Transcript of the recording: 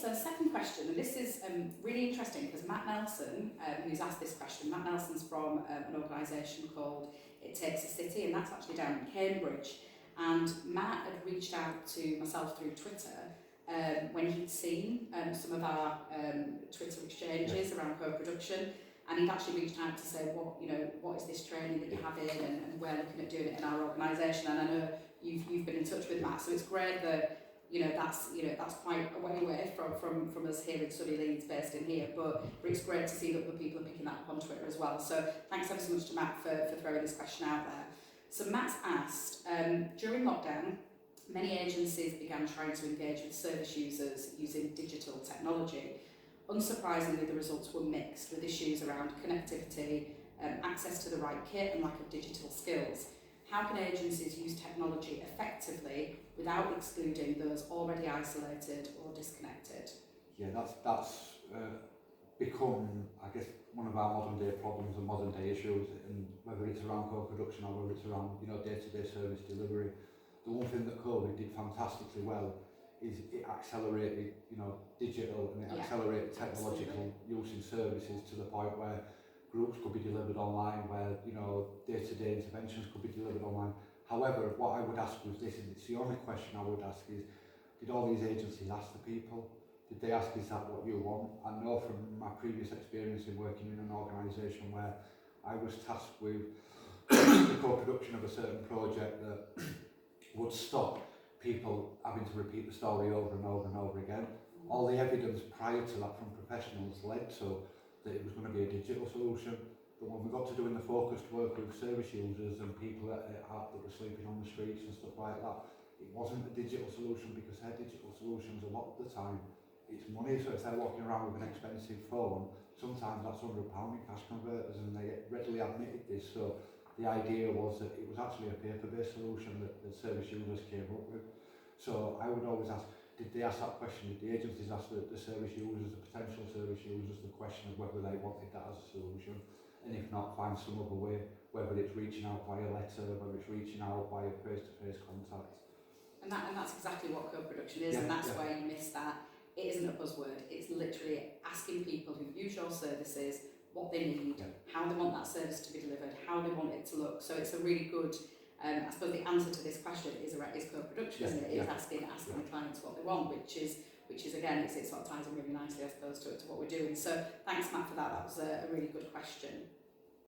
So second question, and this is really interesting because Matt Nelson, who's asked this question, Matt Nelson's from an organisation called It Takes a City, and that's actually down in Cambridge. And Matt had reached out to myself through Twitter when he'd seen some of our Twitter exchanges around co-production, and he'd actually reached out to say, what is this training that you're having, and we're looking at doing it in our organisation. And I know you've been in touch with Matt, so it's great that that's quite a way away from us here in sunny Leeds, based in here, but it's great to see that other people are picking that up on Twitter as well. So thanks ever so much to Matt for throwing this question out there. So Matt's asked, during lockdown, many agencies began trying to engage with service users using digital technology. Unsurprisingly, the results were mixed, with issues around connectivity, access to the right kit and lack of digital skills. How can agencies use technology effectively without excluding those already isolated or disconnected? Yeah, that's become, I guess, one of our modern day problems and modern day issues, and whether it's around co-production or whether it's around day-to-day service delivery. The one thing that COVID did fantastically well is it accelerated digital, and it accelerated technological use in services to the point where groups could be delivered online, where day-to-day interventions could be delivered online. However, what I would ask was this, and it's the only question I would ask is, did all these agencies ask the people? Did they ask, is that what you want? I know from my previous experience in working in an organisation where I was tasked with the co-production of a certain project that would stop people having to repeat the story over and over and over again. All the evidence prior to that from professionals led to that it was going to be a digital solution, but when we got to doing the focused work with service users and people that were sleeping on the streets and stuff like that, it wasn't a digital solution, because their digital solutions a lot of the time it's money. So if they're walking around with an expensive phone, sometimes that's £100 in cash converters, and they readily admitted this. So the idea was that it was actually a paper-based solution that the service users came up with. So I would always ask, did they ask that question? Did the agencies ask the service users, the potential service users, the question of whether they wanted that as a solution? And if not, find some other way, whether it's reaching out via letter, whether it's reaching out via face-to-face contact. And that's exactly what co-production is, and that's where you miss that. It isn't a buzzword, it's literally asking people who use your services what they need, how they want that service to be delivered, how they want it to look. So it's a really good, I suppose the answer to this question is co-production, isn't it? It's asking the clients what they want, which is again, it sort of ties in really nicely, I suppose, to what we're doing. So thanks, Matt, for that. That was a really good question.